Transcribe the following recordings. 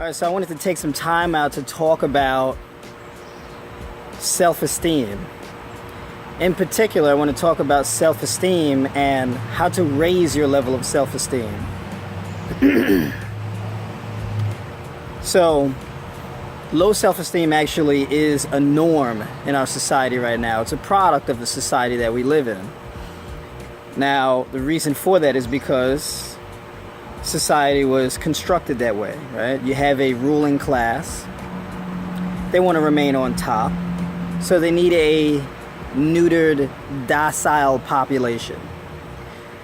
All right, so I wanted to take some time out to talk about self-esteem. In particular, I want to talk about self-esteem and how to raise your level of self-esteem. So, low self-esteem actually is a norm in our society right now. It's a product of the society that we live in. Now, the reason for that is because society was constructed that way, right? You have a ruling class. They want to remain on top. So they need a neutered, docile population.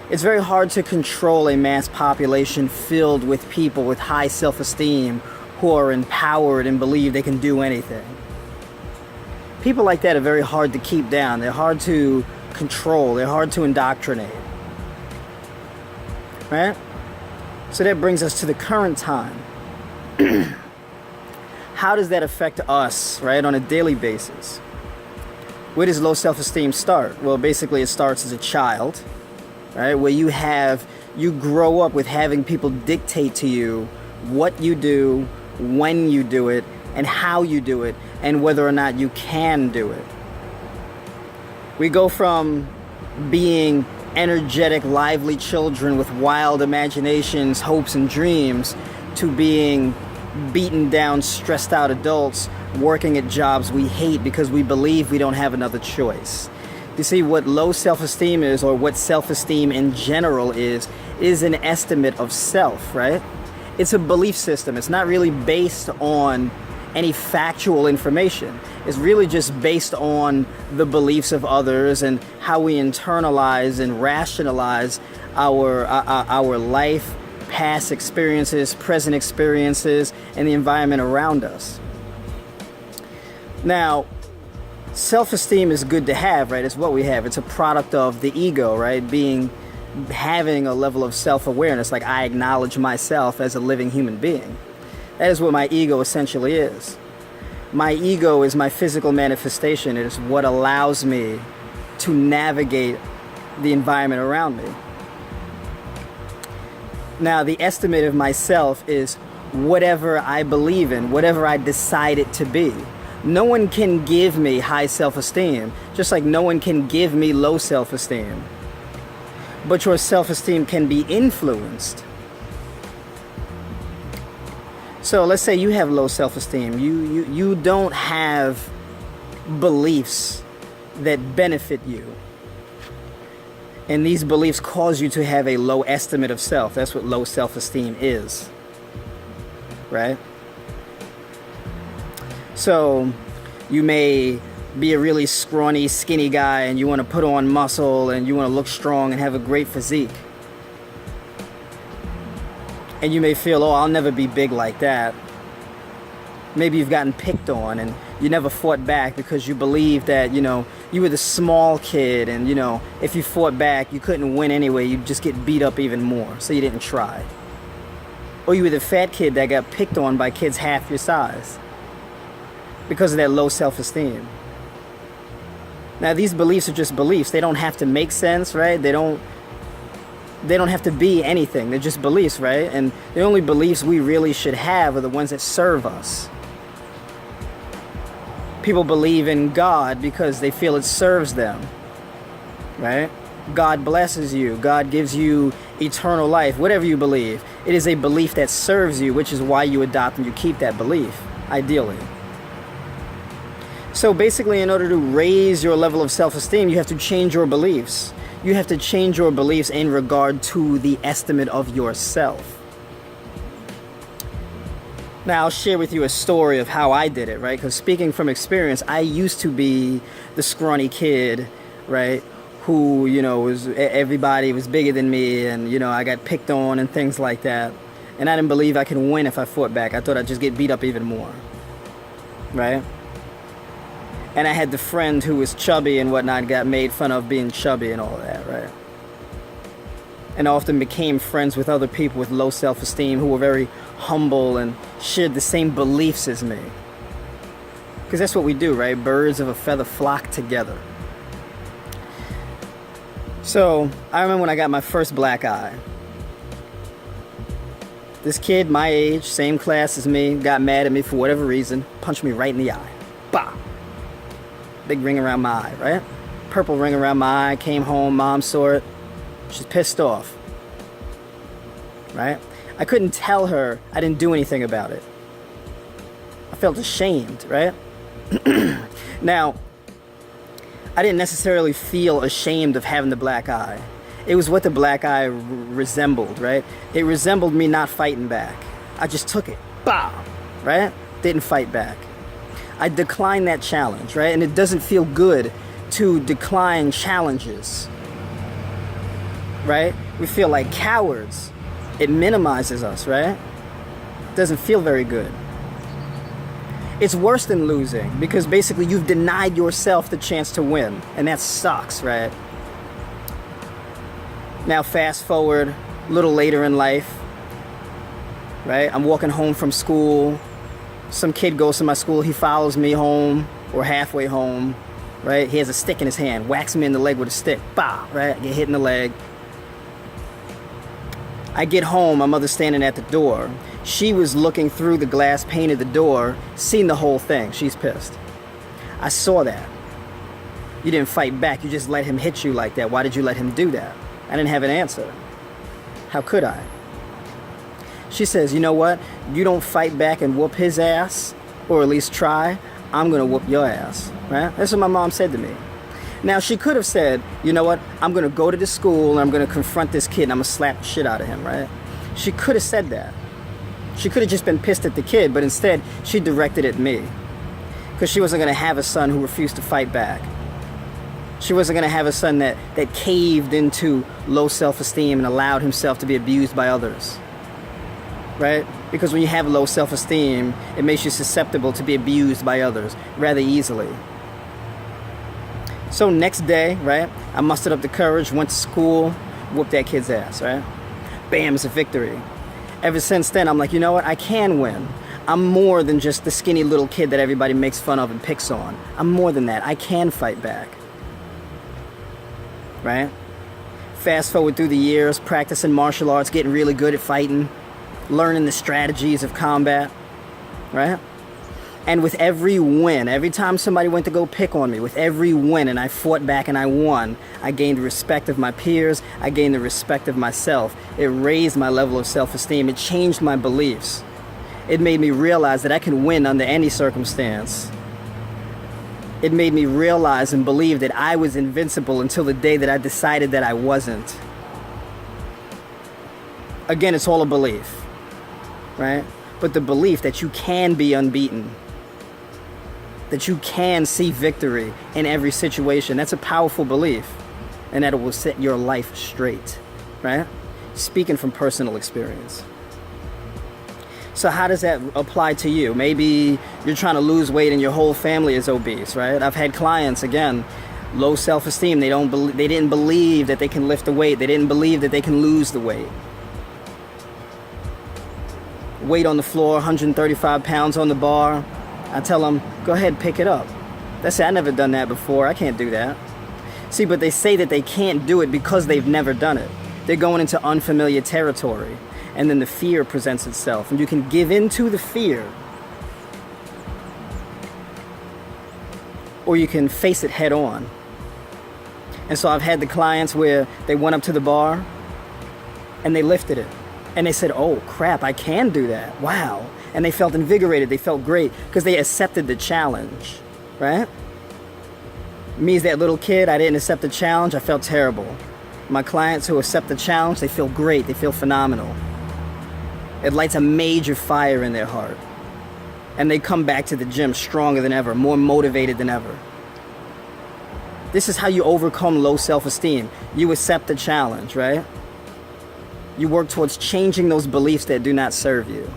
It's very hard to control a mass population filled with people with high self-esteem who are empowered and believe they can do anything. People like that are very hard to keep down. They're hard to control. They're hard to indoctrinate. Right? So that brings us to the current time. How does that affect us, right, on a daily basis? Where does low self-esteem start? Well, basically it starts as a child, right, where you grow up with having people dictate to you what you do, when you do it, and how you do it, and whether or not you can do it. We go from being energetic, lively children with wild imaginations, hopes, and dreams to being beaten down, stressed out adults working at jobs we hate because we believe we don't have another choice. You see, what low self-esteem is, or what self-esteem in general is an estimate of self, right? It's a belief system. It's not really based on any factual information. It's really just based on the beliefs of others and how we internalize and rationalize our life, past experiences, present experiences, and the environment around us. Now, self-esteem is good to have, right? It's what we have. It's a product of the ego, right? Having a level of self-awareness, like I acknowledge myself as a living human being. That is what my ego essentially is. My ego is my physical manifestation. It is what allows me to navigate the environment around me. Now, the estimate of myself is whatever I believe in, whatever I decide it to be. No one can give me high self-esteem, just like no one can give me low self-esteem. But your self-esteem can be influenced. So let's say you have low self-esteem. You don't have beliefs that benefit you. And these beliefs cause you to have a low estimate of self. That's what low self-esteem is. Right? So you may be a really scrawny, skinny guy and you want to put on muscle and you want to look strong and have a great physique. And you may feel, oh, I'll never be big like that. Maybe you've gotten picked on and you never fought back because you believed that, you were the small kid and, if you fought back, you couldn't win anyway. You'd just get beat up even more, so you didn't try. Or you were the fat kid that got picked on by kids half your size because of that low self-esteem. Now, these beliefs are just beliefs. They don't have to make sense, right? They don't have to be anything. They're just beliefs, right? And the only beliefs we really should have are the ones that serve us. People believe in God because they feel it serves them, right? God blesses you. God gives you eternal life. Whatever you believe, it is a belief that serves you, which is why you adopt and you keep that belief, ideally. So basically, in order to raise your level of self-esteem, you have to change your beliefs. You have to change your beliefs in regard to the estimate of yourself. Now, I'll share with you a story of how I did it, right? Because speaking from experience, I used to be the scrawny kid, right? Who, everybody was bigger than me and, I got picked on and things like that. And I didn't believe I could win if I fought back. I thought I'd just get beat up even more, right? And I had the friend who was chubby and whatnot, got made fun of being chubby and all that, right? And I often became friends with other people with low self-esteem who were very humble and shared the same beliefs as me. Because that's what we do, right? Birds of a feather flock together. So I remember when I got my first black eye. This kid, my age, same class as me, got mad at me for whatever reason, punched me right in the eye. Bah! Big ring around my eye, right? Purple ring around my eye, came home, mom saw it. She's pissed off, right? I couldn't tell her I didn't do anything about it. I felt ashamed, right? Now, I didn't necessarily feel ashamed of having the black eye. It was what the black eye resembled, right? It resembled me not fighting back. I just took it, bah, right? Didn't fight back. I declined that challenge, right? And it doesn't feel good to decline challenges, right? We feel like cowards. It minimizes us, right? It doesn't feel very good. It's worse than losing because basically you've denied yourself the chance to win, and that sucks, right? Now fast forward a little later in life, right? I'm walking home from school. Some kid goes to my school. He follows me home or halfway home, right? He has a stick in his hand, whacks me in the leg with a stick. Bah, right? I get hit in the leg. I get home, my mother's standing at the door. She was looking through the glass pane of the door, seen the whole thing. She's pissed. I saw that. You didn't fight back. You just let him hit you like that. Why did you let him do that? I didn't have an answer. How could I? She says, you know what? You don't fight back and whoop his ass, or at least try, I'm going to whoop your ass. Right? That's what my mom said to me. Now, she could have said, you know what? I'm going to go to the school and I'm going to confront this kid and I'm going to slap the shit out of him, right? She could have said that. She could have just been pissed at the kid, but instead she directed it at me. Because she wasn't going to have a son who refused to fight back. She wasn't going to have a son that caved into low self-esteem and allowed himself to be abused by others. Right? Because when you have low self-esteem, it makes you susceptible to be abused by others rather easily. So next day, right, I mustered up the courage, went to school, whooped that kid's ass, right? Bam, it's a victory. Ever since then, I'm like, you know what? I can win. I'm more than just the skinny little kid that everybody makes fun of and picks on. I'm more than that. I can fight back. Right? Fast forward through the years, practicing martial arts, getting really good at fighting, learning the strategies of combat, right? And with every win, every time somebody went to go pick on me, with every win and I fought back and I won, I gained the respect of my peers, I gained the respect of myself. It raised my level of self-esteem, it changed my beliefs. It made me realize that I can win under any circumstance. It made me realize and believe that I was invincible until the day that I decided that I wasn't. Again, it's all a belief, right? But the belief that you can be unbeaten, that you can see victory in every situation, that's a powerful belief, and that it will set your life straight, right? Speaking from personal experience. So how does that apply to you? Maybe you're trying to lose weight and your whole family is obese, right? I've had clients, again, low self-esteem. They didn't believe that they can lift the weight. They didn't believe that they can lose the weight. Weight on the floor, 135 pounds on the bar. I tell them, go ahead, pick it up. They say, I never done that before. I can't do that. See, but they say that they can't do it because they've never done it. They're going into unfamiliar territory. And then the fear presents itself. And you can give in to the fear. Or you can face it head on. And so I've had the clients where they went up to the bar and they lifted it. And they said, oh crap, I can do that. Wow. And they felt invigorated. They felt great because they accepted the challenge, right? Me as that little kid, I didn't accept the challenge. I felt terrible. My clients who accept the challenge, they feel great. They feel phenomenal. It lights a major fire in their heart. And they come back to the gym stronger than ever, more motivated than ever. This is how you overcome low self-esteem. You accept the challenge, right? You work towards changing those beliefs that do not serve you.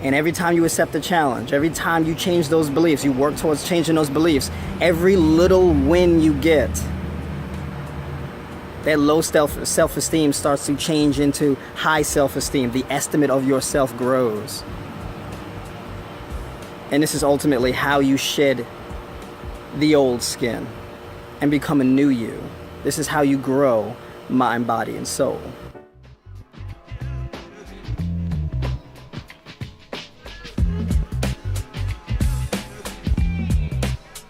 And every time you accept the challenge, every time you change those beliefs, you work towards changing those beliefs, every little win you get, that low self-esteem starts to change into high self-esteem. The estimate of yourself grows. And this is ultimately how you shed the old skin and become a new you. This is how you grow mind, body, and soul.